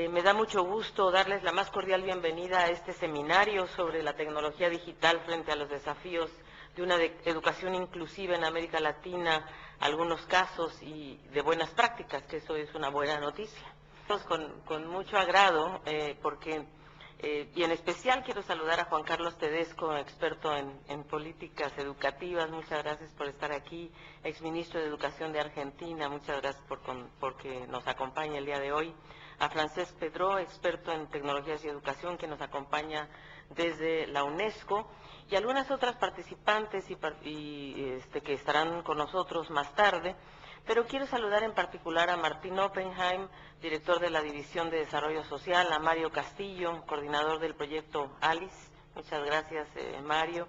Me da mucho gusto darles la más cordial bienvenida a este seminario sobre la tecnología digital frente a los desafíos de una educación inclusiva en América Latina, algunos casos y de buenas prácticas, que eso es una buena noticia. Con mucho agrado, y en especial quiero saludar a Juan Carlos Tedesco, experto en políticas educativas. Muchas gracias por estar aquí, exministro de Educación de Argentina. Muchas gracias porque nos acompaña el día de hoy. A Francesc Pedró, experto en tecnologías y educación, que nos acompaña desde la UNESCO, y algunas otras participantes que estarán con nosotros más tarde. Pero quiero saludar en particular a Martín Oppenheim, director de la División de Desarrollo Social, a Mario Castillo, coordinador del proyecto ALICE. Muchas gracias, Mario.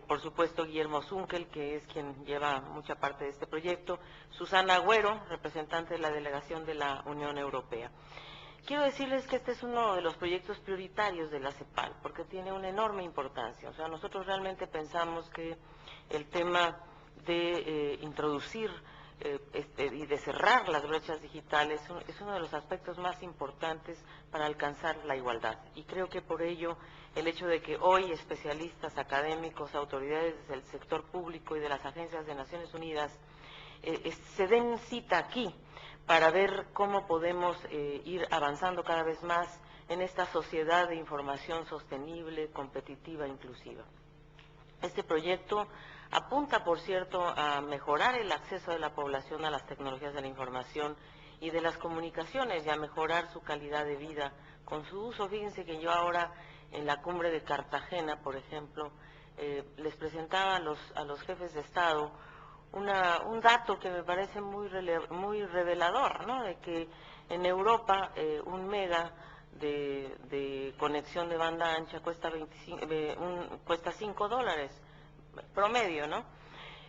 Por supuesto, Guillermo Zunkel, que es quien lleva mucha parte de este proyecto. Susana Agüero, representante de la delegación de la Unión Europea. Quiero decirles que este es uno de los proyectos prioritarios de la CEPAL, porque tiene una enorme importancia. O sea, nosotros realmente pensamos que el tema de introducir y de cerrar las brechas digitales es uno de los aspectos más importantes para alcanzar la igualdad. Y creo que por ello el hecho de que hoy especialistas, académicos, autoridades del sector público y de las agencias de Naciones Unidas se den cita aquí para ver cómo podemos ir avanzando cada vez más en esta sociedad de información sostenible, competitiva e inclusiva. Este proyecto apunta, por cierto, a mejorar el acceso de la población a las tecnologías de la información y de las comunicaciones y a mejorar su calidad de vida con su uso. Fíjense que yo ahora en la cumbre de Cartagena, por ejemplo, les presentaba a los jefes de Estado un dato que me parece muy revelador, ¿no? De que en Europa un mega de conexión de banda ancha cuesta $5 promedio, ¿no?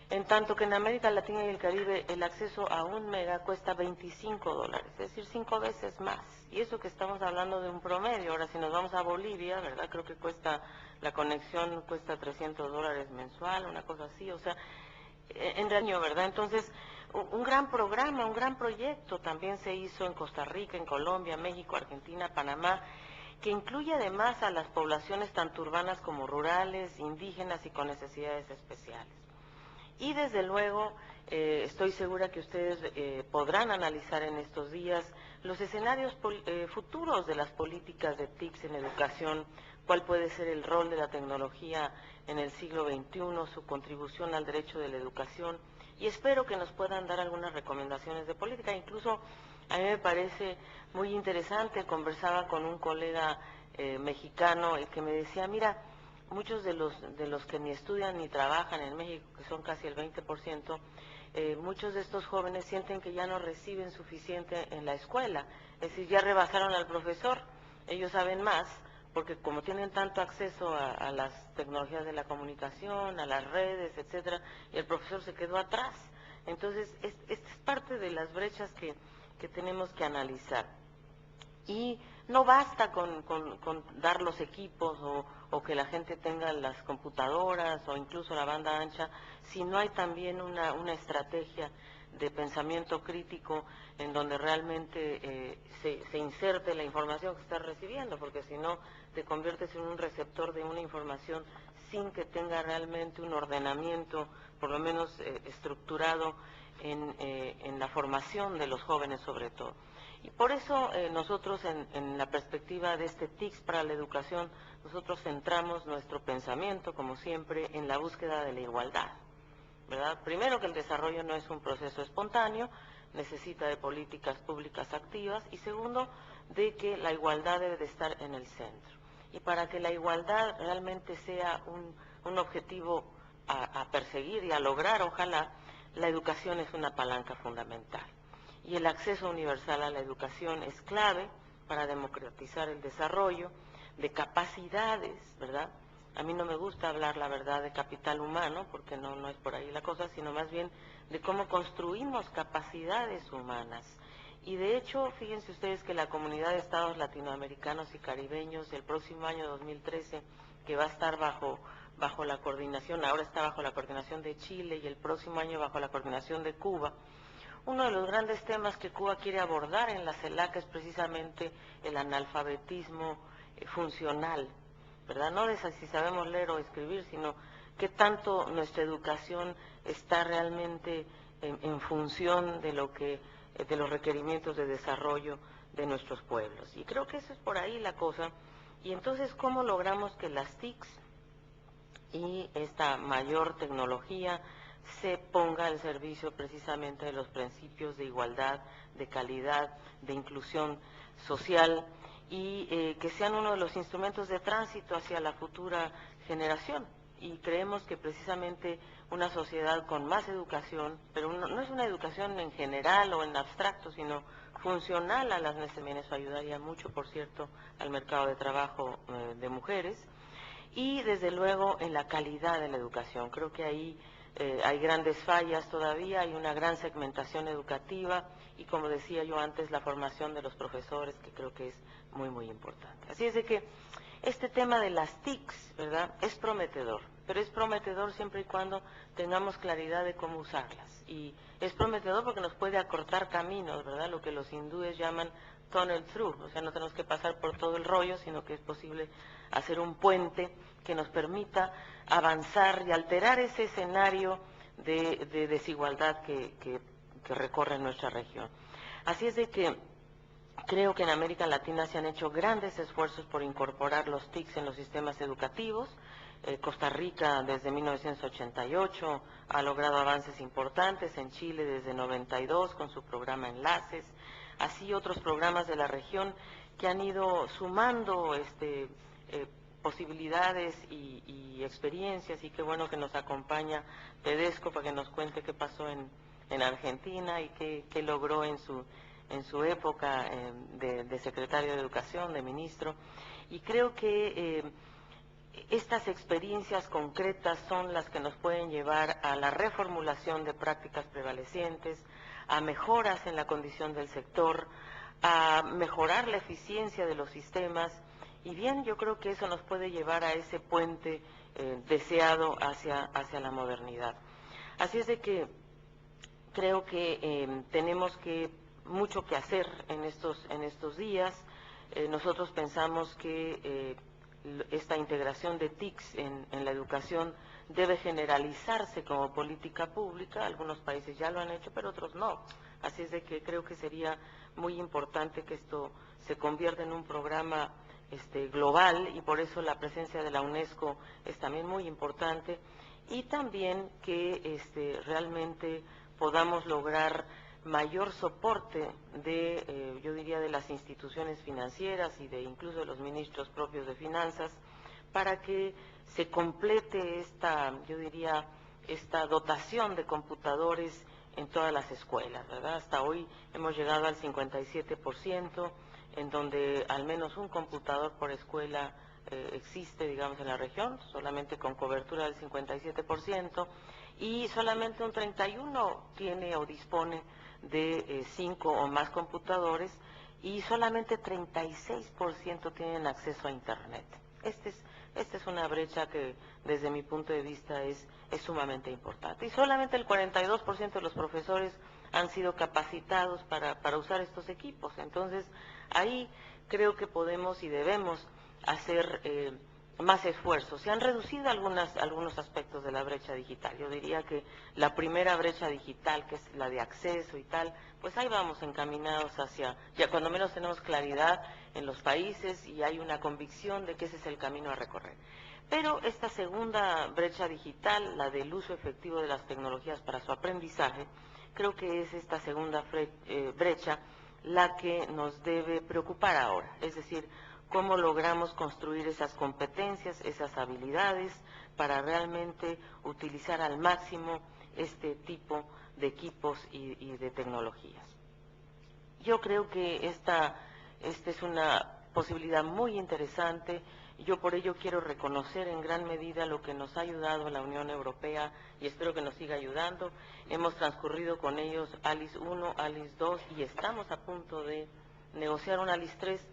En tanto que en América Latina y el Caribe el acceso a un mega cuesta $25, es decir, 5 veces más. Y eso que estamos hablando de un promedio. Ahora, si nos vamos a Bolivia, ¿verdad? Creo que la conexión cuesta $300 mensual, una cosa así, o sea, en año, ¿verdad? Entonces, un gran programa, un gran proyecto también se hizo en Costa Rica, en Colombia, México, Argentina, Panamá, que incluye además a las poblaciones tanto urbanas como rurales, indígenas y con necesidades especiales. Y desde luego, estoy segura que ustedes podrán analizar en estos días los escenarios futuros de las políticas de TICS en educación, cuál puede ser el rol de la tecnología en el siglo XXI, su contribución al derecho de la educación, y espero que nos puedan dar algunas recomendaciones de política. Incluso a mí me parece muy interesante, conversaba con un colega mexicano que me decía, mira, muchos de los que ni estudian ni trabajan en México, que son casi el 20%, muchos de estos jóvenes sienten que ya no reciben suficiente en la escuela, es decir, ya rebasaron al profesor, ellos saben más, porque como tienen tanto acceso a las tecnologías de la comunicación, a las redes, etcétera, y el profesor se quedó atrás. Entonces, esta es parte de las brechas que tenemos que analizar. Y no basta con dar los equipos o que la gente tenga las computadoras o incluso la banda ancha, si no hay también una estrategia de pensamiento crítico en donde realmente se inserte la información que estás recibiendo, porque si no te conviertes en un receptor de una información sin que tenga realmente un ordenamiento, por lo menos estructurado en la formación de los jóvenes sobre todo. Y por eso nosotros en la perspectiva de este TICS para la educación, nosotros centramos nuestro pensamiento, como siempre, en la búsqueda de la igualdad, ¿verdad? Primero, que el desarrollo no es un proceso espontáneo, necesita de políticas públicas activas, y segundo, de que la igualdad debe de estar en el centro. Y para que la igualdad realmente sea un objetivo a perseguir y a lograr, ojalá, la educación es una palanca fundamental. Y el acceso universal a la educación es clave para democratizar el desarrollo de capacidades, ¿verdad? A mí no me gusta hablar, la verdad, de capital humano, porque no es por ahí la cosa, sino más bien de cómo construimos capacidades humanas. Y de hecho, fíjense ustedes que la Comunidad de Estados Latinoamericanos y Caribeños del próximo año 2013, que va a estar bajo la coordinación, ahora está bajo la coordinación de Chile y el próximo año bajo la coordinación de Cuba, uno de los grandes temas que Cuba quiere abordar en la CELAC es precisamente el analfabetismo funcional, ¿verdad? No de si sabemos leer o escribir, sino qué tanto nuestra educación está realmente en función de de los requerimientos de desarrollo de nuestros pueblos. Y creo que eso es por ahí la cosa. Y entonces, ¿cómo logramos que las TICs y esta mayor tecnología se ponga al servicio precisamente de los principios de igualdad, de calidad, de inclusión social y que sean uno de los instrumentos de tránsito hacia la futura generación? Y creemos que precisamente una sociedad con más educación, pero no es una educación en general o en abstracto, sino funcional a las necesidades, eso ayudaría mucho, por cierto, al mercado de trabajo de mujeres, y desde luego en la calidad de la educación. Creo que ahí hay grandes fallas todavía, hay una gran segmentación educativa y, como decía yo antes, la formación de los profesores, que creo que es muy, muy importante. Así es de que este tema de las TICs, ¿verdad?, es prometedor, pero es prometedor siempre y cuando tengamos claridad de cómo usarlas. Y es prometedor porque nos puede acortar caminos, ¿verdad?, lo que los hindúes llaman tunnel through, o sea, no tenemos que pasar por todo el rollo, sino que es posible hacer un puente que nos permita avanzar y alterar ese escenario de desigualdad que recorre nuestra región. Así es de que creo que en América Latina se han hecho grandes esfuerzos por incorporar los TICs en los sistemas educativos. Costa Rica desde 1988 ha logrado avances importantes, en Chile desde 92 con su programa Enlaces, así otros programas de la región que han ido sumando posibilidades y experiencias, y qué bueno que nos acompaña Tedesco para que nos cuente qué pasó en Argentina y qué logró en su época de secretario de Educación, de ministro. Y creo que estas experiencias concretas son las que nos pueden llevar a la reformulación de prácticas prevalecientes, a mejoras en la condición del sector, a mejorar la eficiencia de los sistemas, y bien, yo creo que eso nos puede llevar a ese puente deseado hacia la modernidad. Así es de que creo que tenemos mucho que hacer en estos días. Nosotros pensamos que esta integración de TICs en la educación debe generalizarse como política pública. Algunos países ya lo han hecho, pero otros no. Así es de que creo que sería muy importante que esto se convierta en un programa global, y por eso la presencia de la UNESCO es también muy importante, y también que realmente podamos lograr mayor soporte yo diría, de las instituciones financieras y incluso de los ministros propios de finanzas, para que se complete yo diría, esta dotación de computadores en todas las escuelas, ¿verdad? Hasta hoy hemos llegado al 57%, en donde al menos un computador por escuela existe, digamos, en la región, solamente con cobertura del 57%, y solamente un 31% tiene o dispone de 5 o más computadores, y solamente 36% tienen acceso a Internet. Esta es una brecha que desde mi punto de vista es sumamente importante. Y solamente el 42% de los profesores han sido capacitados para usar estos equipos. Entonces, ahí creo que podemos y debemos hacer más esfuerzos. Se han reducido algunos aspectos de la brecha digital. Yo diría que la primera brecha digital, que es la de acceso y tal, pues ahí vamos encaminados ya cuando menos tenemos claridad en los países y hay una convicción de que ese es el camino a recorrer. Pero esta segunda brecha digital, la del uso efectivo de las tecnologías para su aprendizaje, creo que es esta segunda brecha la que nos debe preocupar ahora. Es decir, cómo logramos construir esas competencias, esas habilidades, para realmente utilizar al máximo este tipo de equipos y de tecnologías. Yo creo que esta es una posibilidad muy interesante. Yo por ello quiero reconocer en gran medida lo que nos ha ayudado la Unión Europea, y espero que nos siga ayudando. Hemos transcurrido con ellos ALICE 1, ALICE 2, y estamos a punto de negociar un ALICE 3,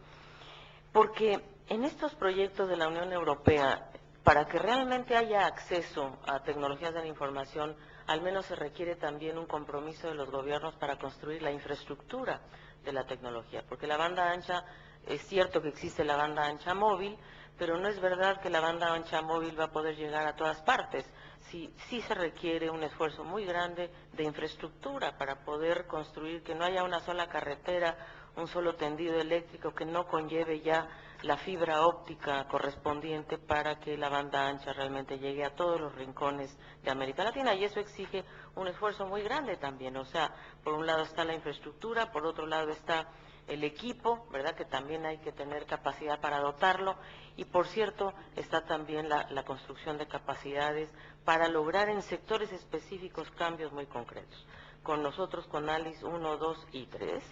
porque en estos proyectos de la Unión Europea para que realmente haya acceso a tecnologías de la información, al menos se requiere también un compromiso de los gobiernos para construir la infraestructura de la tecnología, porque la banda ancha, es cierto que existe la banda ancha móvil, pero no es verdad que la banda ancha móvil va a poder llegar a todas partes. Sí se requiere un esfuerzo muy grande de infraestructura para poder construir, que no haya una sola carretera, un solo tendido eléctrico, que no conlleve ya la fibra óptica correspondiente para que la banda ancha realmente llegue a todos los rincones de América Latina, y eso exige un esfuerzo muy grande también. O sea, por un lado está la infraestructura, por otro lado está el equipo, ¿verdad?, que también hay que tener capacidad para dotarlo, y por cierto está también la construcción de capacidades para lograr en sectores específicos cambios muy concretos. Con nosotros, con ALICE 1, 2 y 3,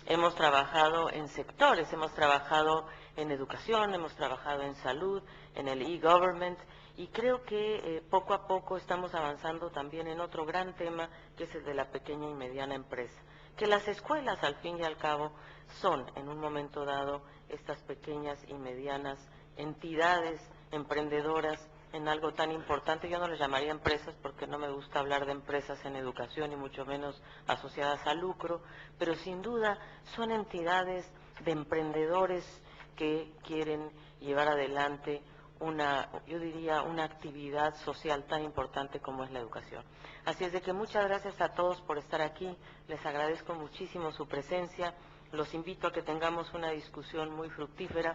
hemos trabajado en sectores, hemos trabajado en educación, hemos trabajado en salud, en el e-government, y creo que poco a poco estamos avanzando también en otro gran tema, que es el de la pequeña y mediana empresa. Que las escuelas, al fin y al cabo, son, en un momento dado, estas pequeñas y medianas entidades emprendedoras en algo tan importante. Yo no les llamaría empresas porque no me gusta hablar de empresas en educación y mucho menos asociadas al lucro, pero sin duda son entidades de emprendedores que quieren llevar adelante yo diría, una actividad social tan importante como es la educación. Así es de que muchas gracias a todos por estar aquí, les agradezco muchísimo su presencia, los invito a que tengamos una discusión muy fructífera.